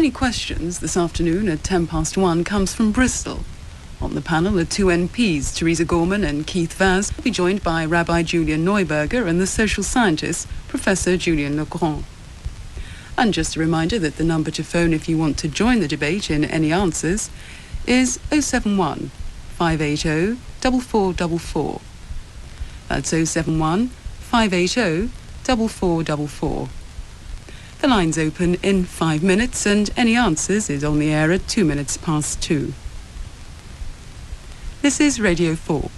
Any questions this afternoon at 1:10 comes from Bristol. On the panel are two MPs, Theresa Gorman and Keith Vaz, will be joined by Rabbi Julian Neuberger and the social scientist, Professor Julian Legrand. And just a reminder that the number to phone if you want to join the debate in any answers is 071 580 4444. That's 071 580 4444. The line's open in 5 minutes, and any answers is on the air at 2 minutes past 2. This is Radio 4.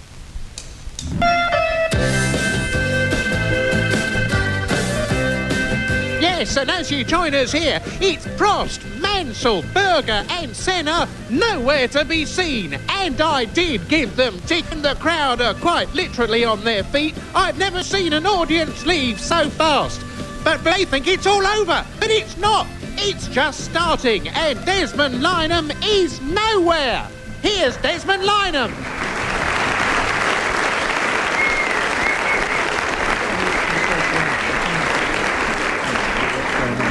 Yes, and as you join us here, it's Prost, Mansell, Berger and Senna nowhere to be seen. And I did give them tick, and the crowd are quite literally on their feet. I've never seen an audience leave so fast. But they think it's all over, but it's not. It's just starting, and Desmond Lynam is nowhere. Here's Desmond Lynam.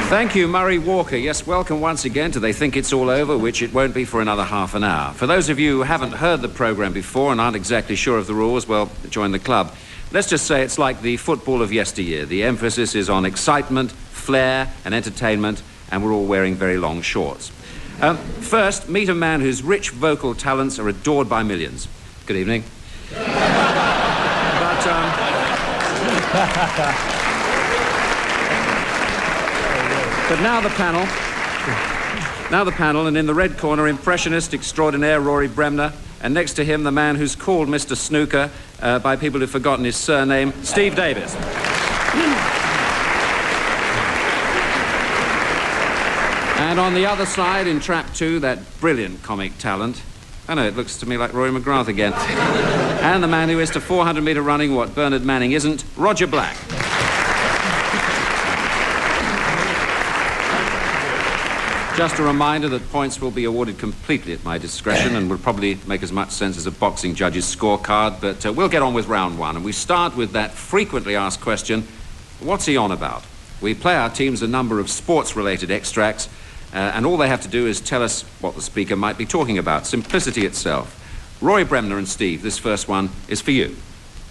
Thank you, Murray Walker. Yes, welcome once again to They Think It's All Over, which it won't be for another half an hour. For those of you who haven't heard the programme before and aren't exactly sure of the rules, well, join the club. Let's just say it's like the football of yesteryear. The emphasis is on excitement, flair and entertainment, and we're all wearing very long shorts. First, meet a man whose rich vocal talents are adored by millions. Good evening. But now the panel, and in the red corner, impressionist extraordinaire Rory Bremner, and next to him, the man who's called Mr. Snooker by people who've forgotten his surname, Steve Davis. And on the other side, in Trap 2, that brilliant comic talent. I know, it looks to me like Rory McGrath again. And the man who is to 400-metre running what Bernard Manning isn't, Roger Black. Just a reminder that points will be awarded completely at my discretion and will probably make as much sense as a boxing judge's scorecard, but we'll get on with round one. And we start with that frequently asked question, what's he on about? We play our teams a number of sports-related extracts, and all they have to do is tell us what the speaker might be talking about. Simplicity itself. Roy Bremner and Steve, this first one is for you.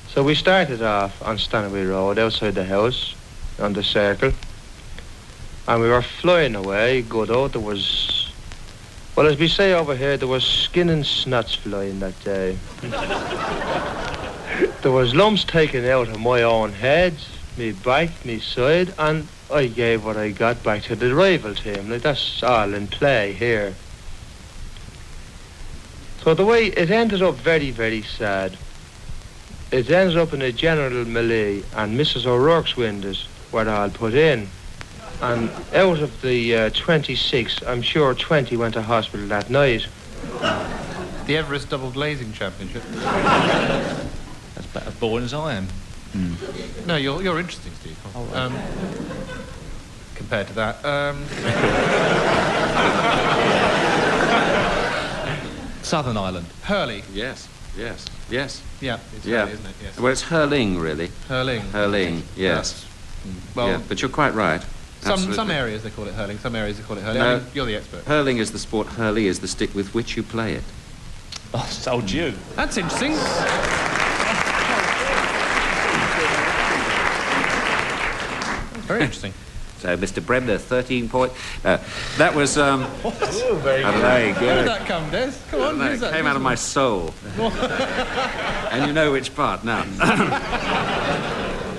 So we started off on Stanaway Road, outside the house, on the circle. And we were flying away, good out. There was, well, as we say over here, there was skin and snots flying that day. There was lumps taken out of my own head, me back, me side, and I gave what I got back to the rival team. Like, that's all in play here. So the way it ended up very, very sad. It ended up in a general melee, and Mrs. O'Rourke's windows were all put in. And out of the 26, I'm sure 20 went to hospital that night. The Everest Double Glazing Championship. That's better born as I am. No, you're interesting, Steve. Oh, right. Compared to that. Southern Ireland. Hurley. Yes. Yeah, it's Yeah. Hurley, isn't it? Yes. Well, it's hurling, really. Hurling, yes. Well, yeah, but you're quite right. Some areas they call it hurling, some areas they call it hurling. No, I mean, you're the expert. Hurling is the sport, hurley is the stick with which you play it. Oh, told you. That's interesting. Very interesting. So, Mr. Bremner, 13 point. That was, What? Oh, very good. Very good. Where did that come, Des? Come on, It came out of my soul. And you know which part now.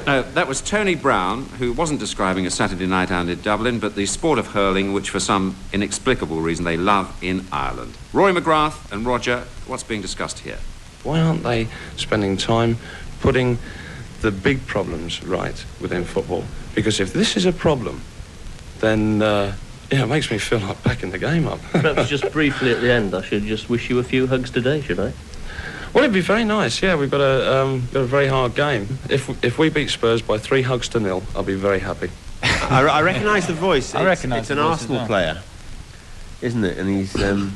No, that was Tony Brown, who wasn't describing a Saturday night out in Dublin, but the sport of hurling, which for some inexplicable reason they love in Ireland. Roy McGrath and Roger, what's being discussed here? Why aren't they spending time putting the big problems right within football? Because if this is a problem, then, it makes me feel like backing the game up. Perhaps just briefly at the end, I should just wish you a few hugs today, should I? Well, it'd be very nice, yeah. We've got a very hard game. If we beat Spurs by 3 hugs to 0, I'll be very happy. I recognise the voice. It's an Arsenal well. player, isn't it? And he's and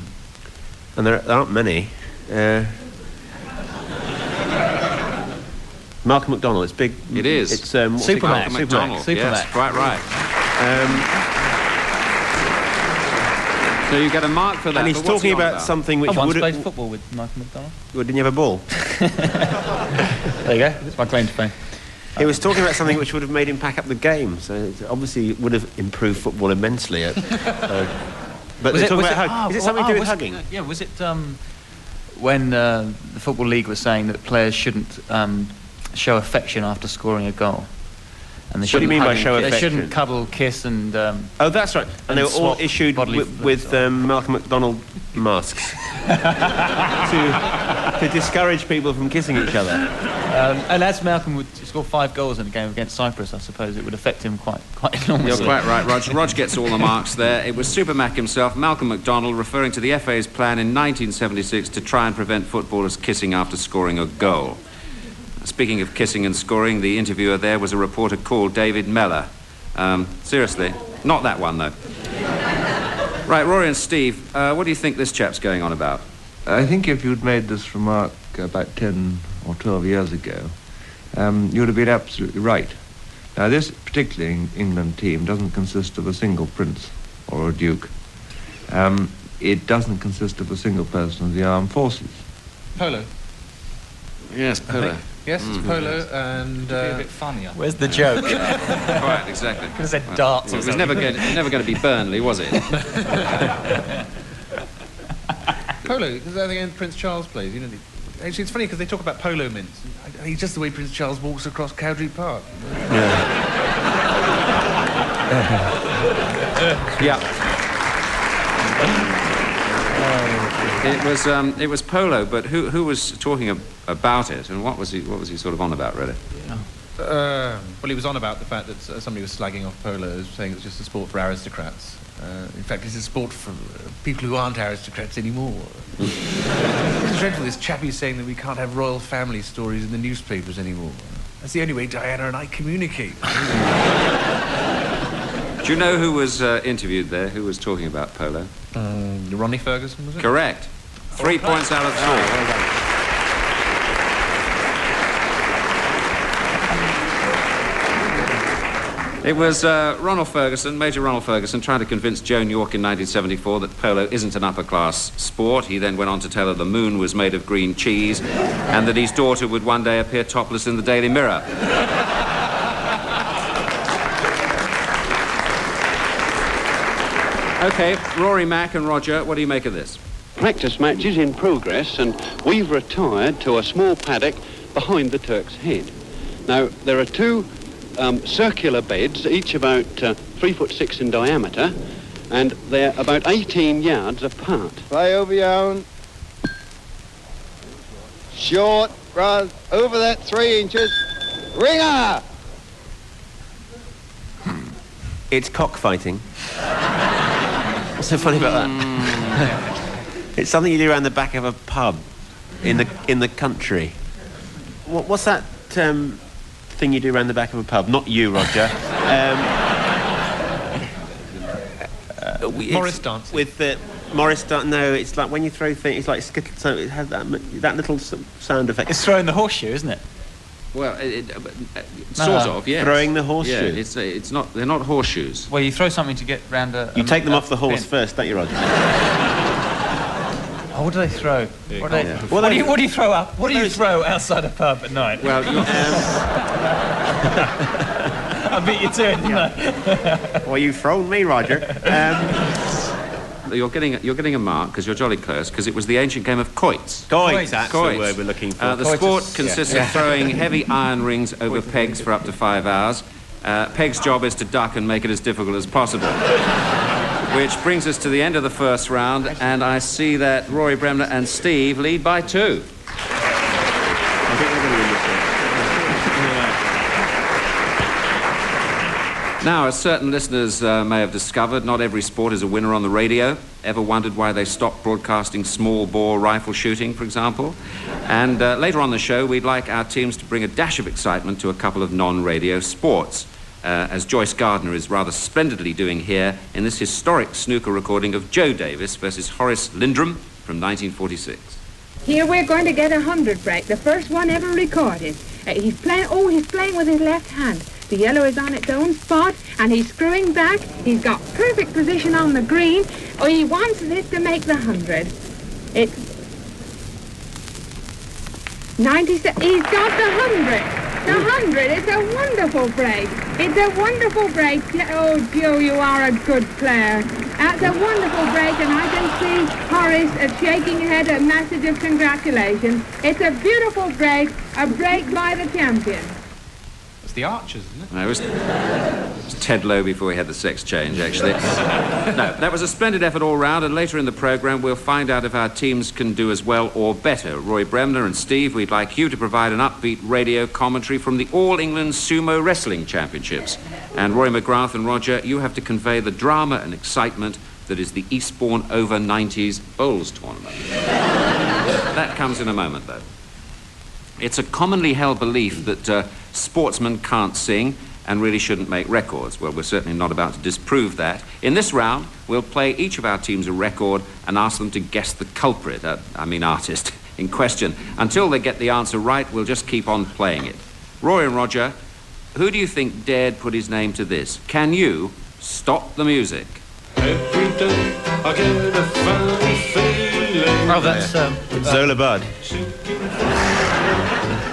there aren't many. Malcolm McDonald. It's big. It is. It's Superman. McDonald. Yes, quite right. So you get a mark for that. And he's but what's talking he on about something which I once would played have... football with Michael McDonald. Well, didn't you have a ball? There you go. That's my claim to fame. He was talking about something which would have made him pack up the game, so it obviously would have improved football immensely. But they're talking about hug. Is it something to do with hugging? Yeah, was it when the Football League was saying that players shouldn't show affection after scoring a goal? And they What do you mean by show affection? They shouldn't cuddle, kiss, and... oh, that's right. And they were all issued with Malcolm McDonald masks to discourage people from kissing each other. And as Malcolm would score 5 goals in a game against Cyprus, I suppose it would affect him quite enormously. You're quite right, Rog. Rog gets all the marks there. It was Super Mac himself, Malcolm McDonald, referring to the FA's plan in 1976 to try and prevent footballers kissing after scoring a goal. Speaking of kissing and scoring, the interviewer there was a reporter called David Mellor. Seriously, not that one, though. Right, Rory and Steve, what do you think this chap's going on about? I think if you'd made this remark about 10 or 12 years ago, you'd have been absolutely right. Now, this particular England team doesn't consist of a single prince or a duke. It doesn't consist of a single person of the armed forces. Polo. Yes, polo. Yes, it's polo, and... a bit funnier. Where's the joke? Right, exactly. Could have said darts or It was something. never going to be Burnley, was it? Polo, because I think Prince Charles plays, you know. Actually, it's funny because they talk about polo mints. I mean, just the way Prince Charles walks across Cowdrey Park. Yeah. It was polo, but who was talking about it, and what was he sort of on about, really? Well, he was on about the fact that somebody was slagging off polo, saying it's just a sport for aristocrats. In fact, it's a sport for people who aren't aristocrats anymore. It's dreadful, this chappie saying that we can't have royal family stories in the newspapers anymore. That's the only way Diana and I communicate. Do you know who was interviewed there? Who was talking about polo? Ronnie Ferguson, was it? Correct. 3 points out of 3. Well done. It was Ronald Ferguson, Major Ronald Ferguson, trying to convince Joan York in 1974 that polo isn't an upper-class sport. He then went on to tell her the moon was made of green cheese and that his daughter would one day appear topless in the Daily Mirror. OK, Rory, Mac and Roger, what do you make of this? Practice match is in progress and we've retired to a small paddock behind the Turk's Head. Now, there are 2 circular beds, each about 3'6" in diameter, and they're about 18 yards apart. Play over your own. Short, run, over that 3 inches. Ringer! It's cockfighting. What's so funny about that? It's something you do around the back of a pub in the country. What's that thing you do around the back of a pub? Not you, Roger. Morris dancing. With the Morris dance. No, it's like when you throw things. It's like skittle. So it has that little sound effect. It's throwing the horseshoe, isn't it? Well, sort of, yes. Throwing the horseshoe. Yeah, it's not. They're not horseshoes. Well, you throw something to get round a... You take them off the horse pin. first, don't you, Roger? Oh, what do they throw? What do you throw up? What do you throw outside a pub at night? Well, I beat you to it, didn't I? Well, you've thrown me, Roger. You're getting a mark because you're jolly close, because it was the ancient game of quoits. Quoits, that's Quoits. the word we're looking for. The sport consists of throwing heavy iron rings over pegs for up to 5 hours. Peg's job is to duck and make it as difficult as possible. Which brings us to the end of the first round, and I see that Rory, Bremner and Steve lead by 2. I think we're going to win this one. Now, as certain listeners may have discovered, not every sport is a winner on the radio. Ever wondered why they stopped broadcasting small-bore rifle shooting, for example? And later on the show, we'd like our teams to bring a dash of excitement to a couple of non-radio sports, as Joyce Gardner is rather splendidly doing here in this historic snooker recording of Joe Davis versus Horace Lindrum from 1946. Here we're going to get 100 break, the first one ever recorded. He's playing with his left hand. The yellow is on its own spot, and he's screwing back. He's got perfect position on the green. Oh, he wants this to make the 100. It's 97. He's got the 100. The 100. It's a wonderful break. It's a wonderful break. Oh, Joe, you are a good player. That's a wonderful break, and I can see Horace shaking his head a message of congratulations. It's a beautiful break, a break by the champion. It's the Archers, isn't it? No, it was Ted Lowe before he had the sex change, actually. No, that was a splendid effort all round, and later in the programme we'll find out if our teams can do as well or better. Roy Bremner and Steve, we'd like you to provide an upbeat radio commentary from the All England Sumo Wrestling Championships. And Roy McGrath and Roger, you have to convey the drama and excitement that is the Eastbourne Over 90s Bowls tournament. That comes in a moment, though. It's a commonly held belief that sportsmen can't sing and really shouldn't make records. Well, we're certainly not about to disprove that. In this round, we'll play each of our teams a record and ask them to guess the culprit, artist, in question. Until they get the answer right, we'll just keep on playing it. Roy and Roger, who do you think dared put his name to this? Can you stop the music? Every day I get a funny feeling. Oh, that's It's Zola Bud.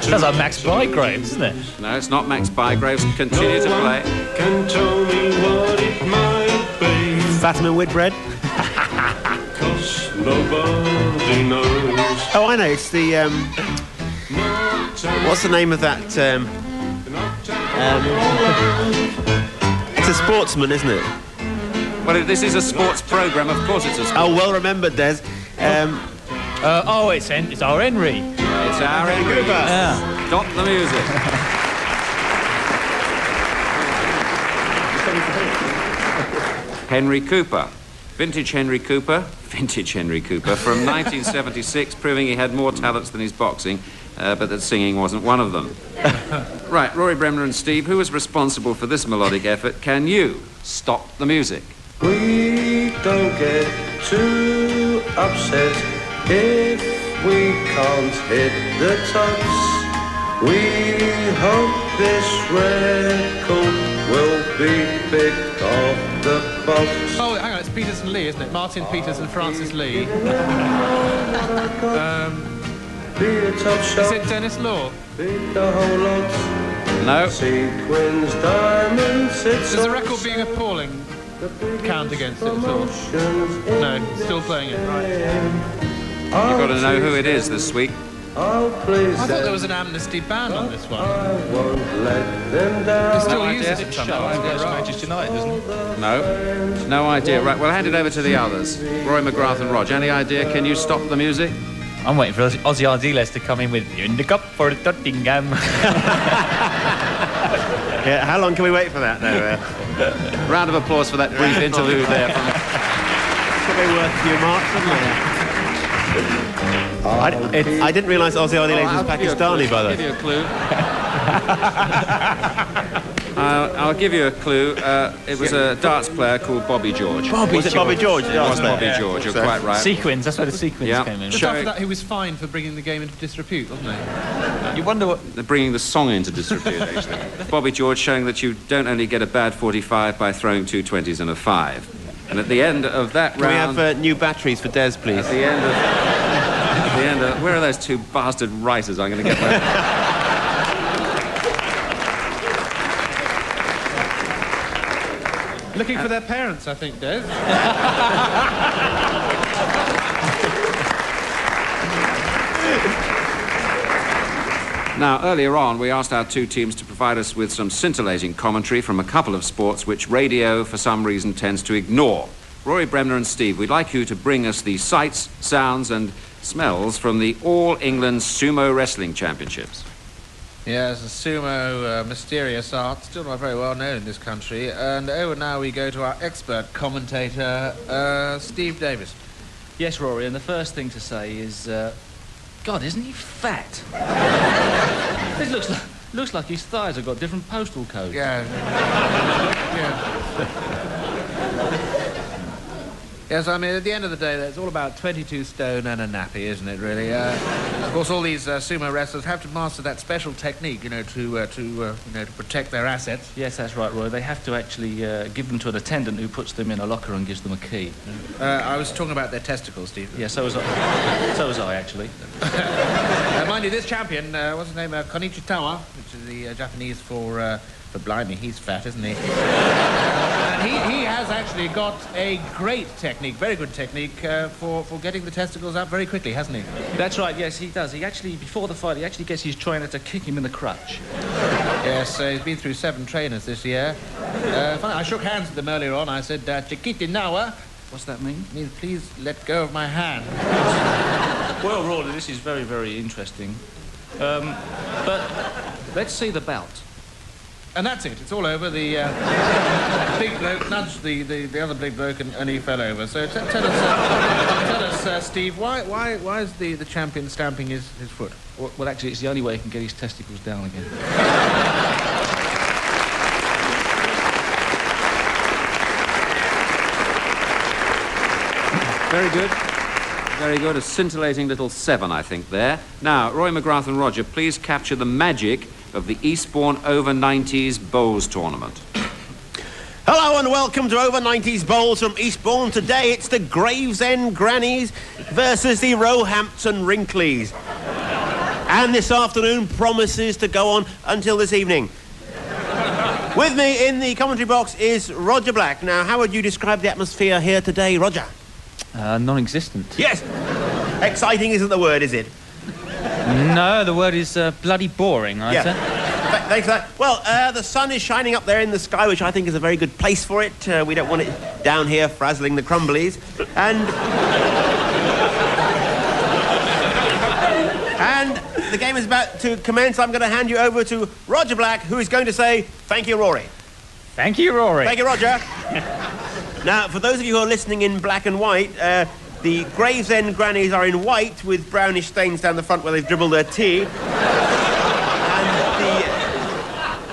Sounds like Max Bygrave, doesn't it? No, it's not Max Bygrave. Continue to play. Can tell me what it might be. Fatima Whitbread. 'Cause nobody knows. Oh, I know. It's the what's the name of that? It's a sportsman, isn't it? Well, this is a sports programme. Of course, it's a sports. Oh, well remembered, Des. It's our Henry. It's our Henry. Yeah. Stop the music. Henry Cooper. Vintage Henry Cooper from 1976, proving he had more talents than his boxing, but that singing wasn't one of them. Right, Rory Bremner and Steve, who was responsible for this melodic effort? Can you stop the music? We don't get too upset if we can't hit the tops. We hope this record will be picked off the box. Oh, hang on, it's Peterson Lee, isn't it? Martin Peters and Francis Lee. Be a top shot. Is it Dennis Law? Beat the whole lot. No. Sequins, diamonds, it's Is the record being appalling? Count against it at all? No, still playing it, right. You've got to know who it is this week. I thought there was an amnesty ban on this one. It still uses it somehow. Manchester United, doesn't it? No idea. Right, we'll hand it over to the others. Roy McGrath and Roger. Any idea? Can you stop the music? I'm waiting for Ozzy Ardiles to come in with "In the Cup for Tottingham." Yeah, how long can we wait for that, though? Round of applause for that brief interlude there. Probably worth a few marks, I didn't realise Ozzy Ardiles was Pakistani, by the way. I'll give you a clue. I'll give you a clue. It was a darts player called Bobby George. Was it Bobby George? It was Bobby George, you're quite right. Sequins, that's where the sequins came in. Just after that, he was fined for bringing the game into disrepute, wasn't he? You wonder what... They're bringing the song into disrepute, actually. Bobby George showing that you don't only get a bad 45 by throwing 2 20s and a 5. And at the end of that round... Can we have new batteries for Des, please? At the end of... Where are those two bastard writers? I'm going to get that. Looking for their parents, I think, Des. Now, earlier on, we asked our two teams to provide us with some scintillating commentary from a couple of sports which radio, for some reason, tends to ignore. Rory Bremner and Steve, we'd like you to bring us the sights, sounds and smells from the All England Sumo Wrestling Championships. Yes, sumo, mysterious art, still not very well known in this country. And over now we go to our expert commentator, Steve Davis. Yes, Rory, and the first thing to say is, God, isn't he fat? It looks like his thighs have got different postal codes. Yeah. Yes, I mean, at the end of the day, it's all about 22 stone and a nappy, isn't it, really? Of course, all these sumo wrestlers have to master that special technique, you know, to protect their assets. Yes, that's right, Roy. They have to actually give them to an attendant who puts them in a locker and gives them a key. I was talking about their testicles, Steve. Yeah, so was I. So was I, actually. Mind you, this champion, what's his name? Konichi Tawa, which is the Japanese for blimey, he's fat, isn't he? And he has actually got a great technique, very good technique, for getting the testicles up very quickly, hasn't he? That's right, yes, he does. He actually, before the fight, he actually gets his trainer to kick him in the crutch. Yes, he's been through 7 trainers this year. Funny, I shook hands with them earlier on. I said, Chiquiti Nawa. What's that mean? It means, please let go of my hand. Well, Rory, this is very, very interesting. But let's see the bout. And that's it. It's all over. The big bloke nudged the other big bloke and he fell over. So tell us, Steve, why is the champion stamping his foot? Well, actually, it's the only way he can get his testicles down again. Very good. Very good. A scintillating little 7, I think, there. Now, Roy, McGrath and Roger, please capture the magic of the Eastbourne Over 90s Bowls Tournament. Hello and welcome to Over 90s Bowls from Eastbourne. Today it's the Gravesend Grannies versus the Roehampton Wrinklies. And this afternoon promises to go on until this evening. With me in the commentary box is Roger Black. Now, how would you describe the atmosphere here today, Roger? Non-existent. Yes! Exciting isn't the word, is it? No, the word is bloody boring, I'd say. Thanks for that. Well, the sun is shining up there in the sky, which I think is a very good place for it. We don't want it down here frazzling the crumblies. And the game is about to commence. I'm going to hand you over to Roger Black, who is going to say, thank you, Rory. Thank you, Rory. Thank you, Roger. Now, for those of you who are listening in black and white, the Gravesend Grannies are in white with brownish stains down the front where they've dribbled their tea.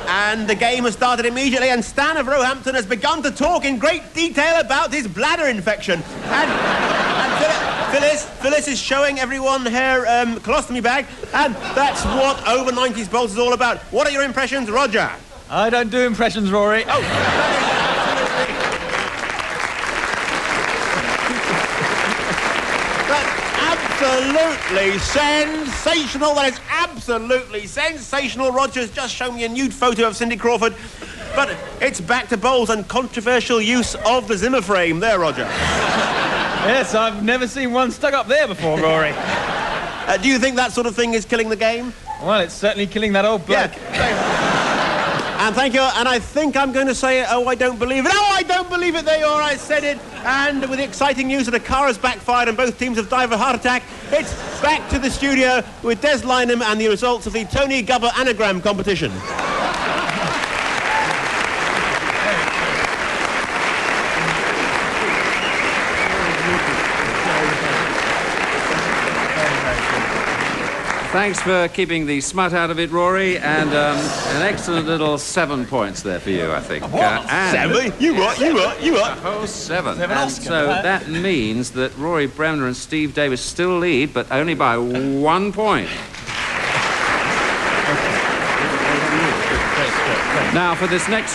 And the game has started immediately, and Stan of Roehampton has begun to talk in great detail about his bladder infection. And Phyllis is showing everyone her colostomy bag, and that's what Over 90s Bowls is all about. What are your impressions, Roger? I don't do impressions, Rory. Oh, absolutely sensational. That is absolutely sensational. Roger's just shown me a nude photo of Cindy Crawford. But it's back to bowls and controversial use of the Zimmer frame. There, Roger. Yes, I've never seen one stuck up there before, Rory. Do you think that sort of thing is killing the game? Well, it's certainly killing that old bloke. Yeah. And thank you. And I think I'm going to say, oh, I don't believe it. Oh, I don't believe it. There you are. I said it. And with the exciting news that a car has backfired and both teams have died of a heart attack, it's back to the studio with Desmond Lynam and the results of the Tony Gubber anagram competition. Thanks for keeping the smut out of it, Rory, and an excellent little 7 points there for you, I think. What? 7? You what? Oh, 7. And so that means that Rory Bremner and Steve Davis still lead, but only by 1 point. Now, for this next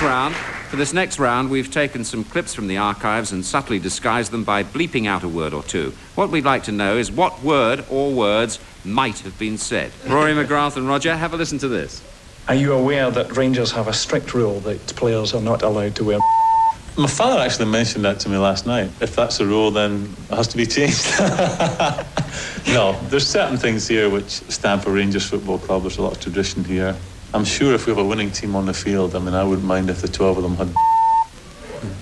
round, we've taken some clips from the archives and subtly disguised them by bleeping out a word or two. What we'd like to know is what word or words might have been said. Rory, McGrath and Roger, have a listen to this. Are you aware that Rangers have a strict rule that players are not allowed to wear? My father actually mentioned that to me last night. If that's a rule, then it has to be changed. No, there's certain things here which stand for Rangers Football Club. There's a lot of tradition here. I'm sure if we have a winning team on the field, I mean, I wouldn't mind if the 12 of them had...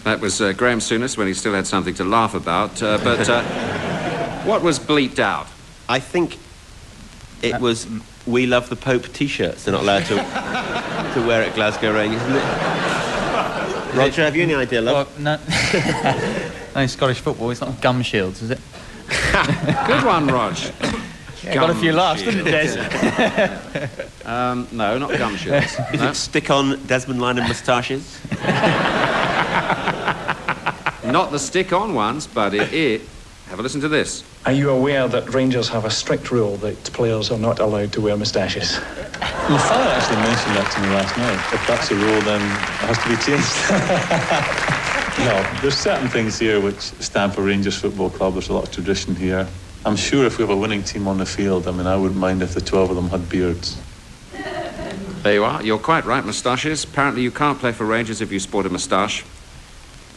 That was Graham Souness when he still had something to laugh about. But what was bleeped out? I think it was We Love the Pope T-shirts. They're not allowed to wear at Glasgow Rangers, isn't it? Roger, have you any idea, love? Well, no. No, Scottish football, it's not gum shields, is it? Good one, Rog. Yeah, got a few laughs, didn't it, Des? No, not gum shields. Is it stick-on Desmond Lynam moustaches? Not the stick-on ones, but it. Have a listen to this. Are you aware that Rangers have a strict rule that players are not allowed to wear moustaches? My father actually mentioned that to me last night. If that's a rule, then it has to be changed. No, there's certain things here which stand for Rangers Football Club. There's a lot of tradition here. I'm sure if we have a winning team on the field, I mean, I wouldn't mind if the 12 of them had beards. There you are. You're quite right, moustaches. Apparently you can't play for Rangers if you sport a moustache.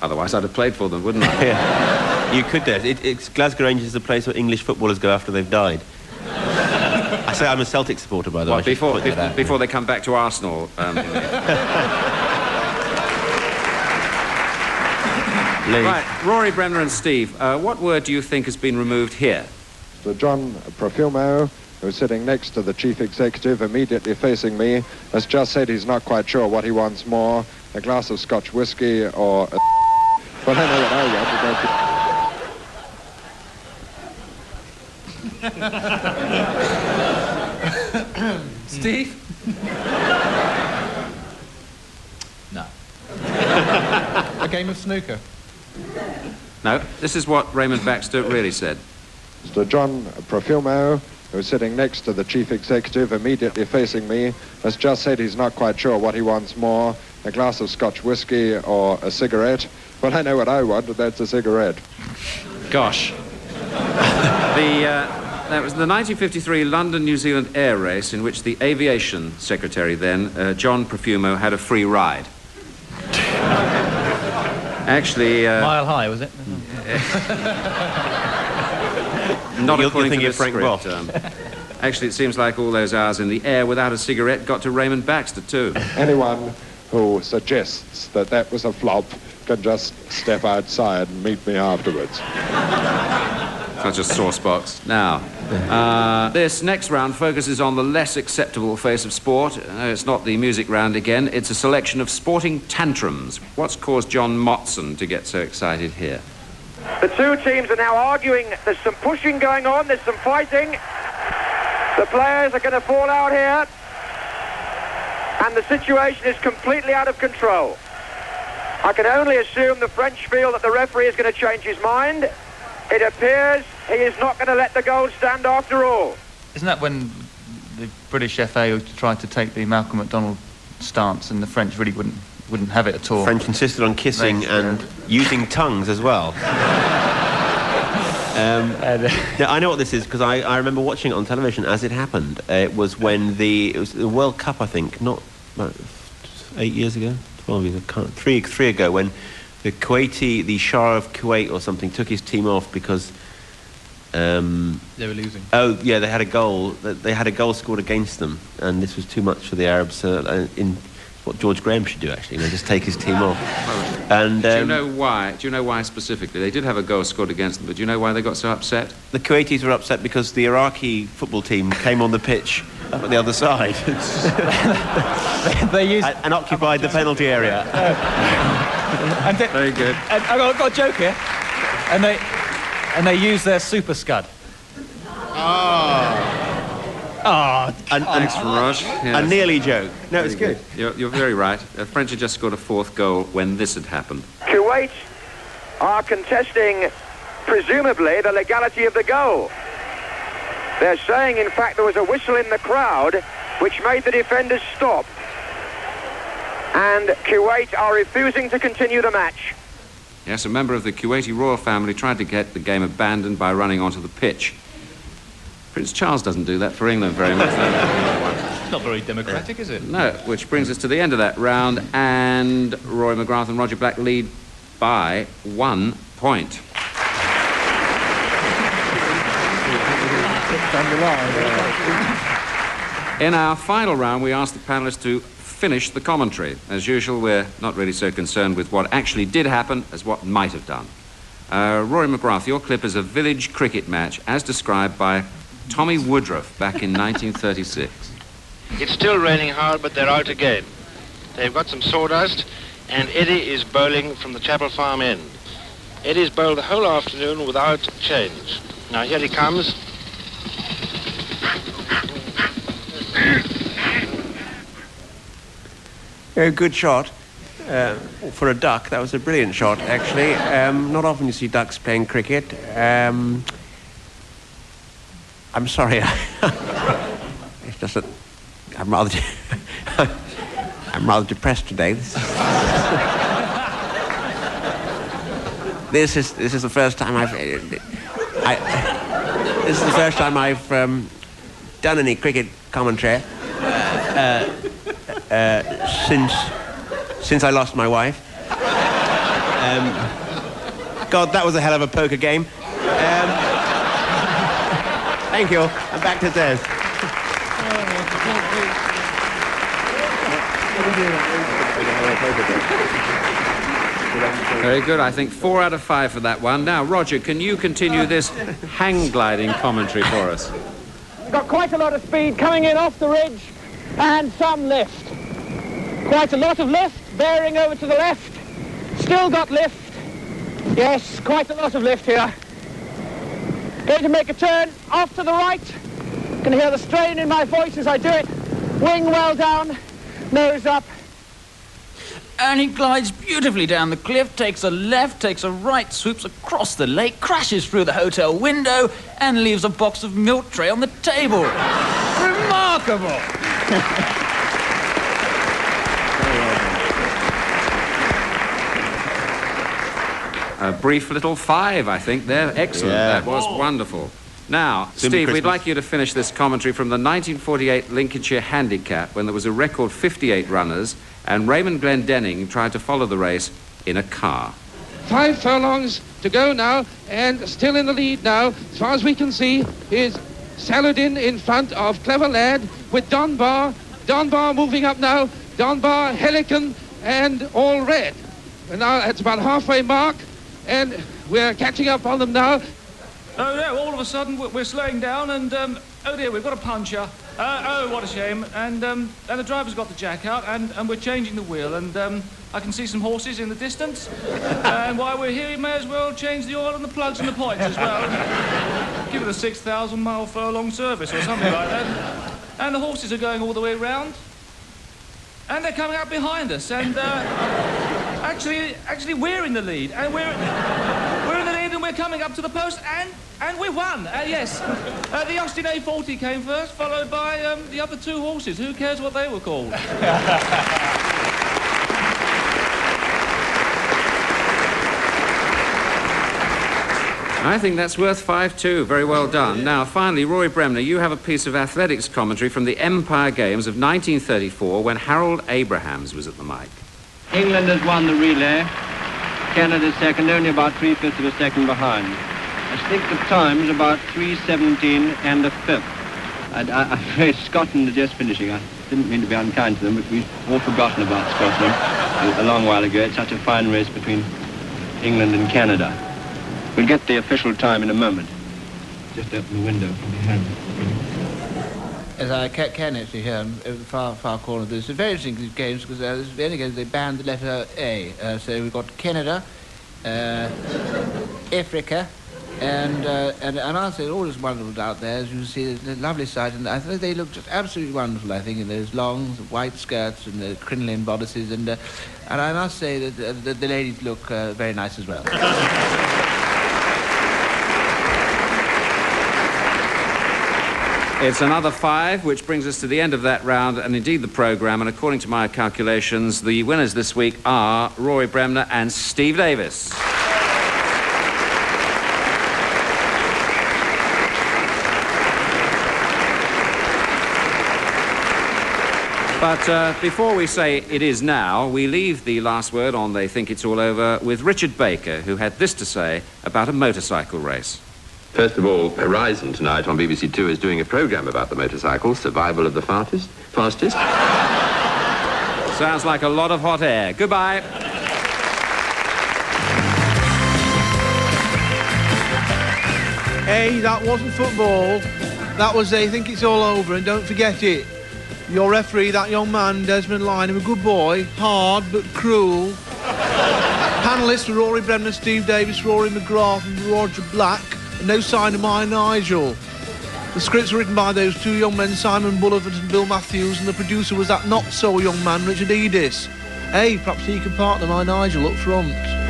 Otherwise I'd have played for them, wouldn't I? Yeah. You could do. Glasgow Rangers is a place where English footballers go after they've died. I say I'm a Celtic supporter, by the way. Before they come back to Arsenal. Right, Rory, Bremner and Steve, what word do you think has been removed here? Mr. John Profumo, who's sitting next to the chief executive, immediately facing me, has just said he's not quite sure what he wants more, a glass of Scotch whiskey or a... Well, I know what I want. Steve? No. A game of snooker? No, this is what Raymond Baxter really said. Mr. John Profumo, who's sitting next to the chief executive, immediately facing me, has just said he's not quite sure what he wants more, a glass of Scotch whiskey or a cigarette. Well, I know what I want, and that's a cigarette. Gosh. That was the 1953 London-New Zealand air race in which the aviation secretary then, John Profumo, had a free ride. Actually... Mile high, was it? Not You're according to thinking the of Frank script. Actually, it seems like all those hours in the air without a cigarette got to Raymond Baxter, too. Anyone who suggests that that was a flop can just step outside and meet me afterwards. Such a sauce box. Now, this next round focuses on the less acceptable face of sport. It's not the music round again. It's a selection of sporting tantrums. What's caused John Motson to get so excited here? The two teams are now arguing. There's some pushing going on. There's some fighting. The players are going to fall out here. And the situation is completely out of control. I can only assume the French feel that the referee is going to change his mind. It appears he is not going to let the goal stand after all. Isn't that when the British FA tried to take the Malcolm McDonald stance and the French really wouldn't have it at all? French insisted on kissing and using tongues as well. Yeah, I know what this is because I remember watching it on television as it happened. It was when it was the World Cup, I think, not about 8 years ago, 12 years ago, three ago, when the Shah of Kuwait or something took his team off because they were losing. Oh yeah, they had a goal. They had a goal scored against them, and this was too much for the Arabs. In what George Graham should do, actually, just take his team off. And do you know why? Do you know why specifically? They did have a goal scored against them, but do you know why they got so upset? The Kuwaitis were upset because the Iraqi football team came on the pitch up at the other side they used and occupied the penalty area. Very good. And I've got a joke here. And they used their super scud. Thanks, Raj. A nearly joke. No, it's good. You're very right. The French had just scored a fourth goal when this had happened. Kuwait are contesting, presumably, the legality of the goal. They're saying, in fact, there was a whistle in the crowd which made the defenders stop. And Kuwait are refusing to continue the match. Yes, a member of the Kuwaiti royal family tried to get the game abandoned by running onto the pitch. Prince Charles doesn't do that for England very much. It's not very democratic, is it? No, which brings us to the end of that round, and Rory McGrath and Roger Black lead by 1 point. In our final round, we asked the panellists to finish the commentary. As usual, we're not really so concerned with what actually did happen as what might have done. Rory McGrath, your clip is a village cricket match as described by Tommy Woodruff back in 1936. It's still raining hard, but they're out again. They've got some sawdust, and Eddie is bowling from the Chapel Farm end. Eddie's bowled the whole afternoon without change. Now here he comes. Good shot. for a duck. That was a brilliant shot, actually. Not often you see ducks playing cricket. I'm sorry. It's just that I'm rather I'm rather depressed today. This is the first time this is the first time I've done any cricket commentary since I lost my wife. God, that was a hell of a poker game. Thank you. I'm back to Des. Very good. I think 4 out of 5 for that one. Now, Roger, can you continue this hang gliding commentary for us? Got quite a lot of speed coming in off the ridge and some lift. Quite a lot of lift, bearing over to the left. Still got lift. Yes, quite a lot of lift here. Going to make a turn off to the right. Can hear the strain in my voice as I do it. Wing well down, nose up. And he glides beautifully down the cliff, takes a left, takes a right, swoops across the lake, crashes through the hotel window, and leaves a box of milk tray on the table. Remarkable! A brief little 5, I think. There, excellent. Yeah. That was wonderful. Now, Soon Steve, be we'd Christmas. like you to finish this commentary from the 1948 Lincolnshire Handicap, when there was a record 58 runners, and Raymond Glendenning tried to follow the race in a car. 5 furlongs to go now, and still in the lead now, as far as we can see, is Saladin in front of Clever Lad with Dunbar. Dunbar moving up now. Dunbar, Helican, and All Red. And now it's about halfway mark, and we're catching up on them now. Oh, yeah, all of a sudden we're slowing down and, oh dear, we've got a puncher. Oh, what a shame. And the driver's got the jack out and we're changing the wheel and I can see some horses in the distance. And while we're here, we may as well change the oil and the plugs and the points as well. Give it a 6,000-mile furlong service or something like that. And the horses are going all the way round. And they're coming up behind us and actually we're in the lead and we're in the lead and we're coming up to the post and we won. Yes, the Austin A40 came first, followed by the other 2 horses. Who cares what they were called? I think that's worth 5 too. Very well done. Now, finally, Rory Bremner, you have a piece of athletics commentary from the Empire Games of 1934 when Harold Abrahams was at the mic. England has won the relay. Canada's second, only about 3/5 of a second behind. I think the time's about 3:17 and a fifth. I'm afraid Scotland are just finishing. I didn't mean to be unkind to them, but we've all forgotten about Scotland a long while ago. It's such a fine race between England and Canada. We'll get the official time in a moment. Just open the window from behind. As I can actually hear in the far corner, there's a very interesting these games because the only games they banned the letter A. So we've got Canada, Africa, and I'll say all is wonderful out there. As you can see, the lovely sight, and I think they look just absolutely wonderful. I think in those long white skirts and the crinoline bodices, and I must say that the ladies look very nice as well. It's another 5, which brings us to the end of that round and indeed the programme. And according to my calculations, the winners this week are Rory Bremner and Steve Davis. But before we say it is now, we leave the last word on They Think It's All Over with Richard Baker, who had this to say about a motorcycle race. First of all, Horizon tonight on BBC Two is doing a programme about the motorcycle, Survival of the Fastest. Sounds like a lot of hot air. Goodbye. Hey, that wasn't football. That was They Think It's All Over, and don't forget it. Your referee, that young man, Desmond Lynam, a good boy, hard but cruel. Panellists were Rory Bremner, Steve Davis, Rory McGrath and Roger Black. No sign of my Nigel. The scripts were written by those 2 young men, Simon Bullivant and Bill Matthews, and the producer was that not-so-young man, Richard Edis. Hey, perhaps he could partner my Nigel up front.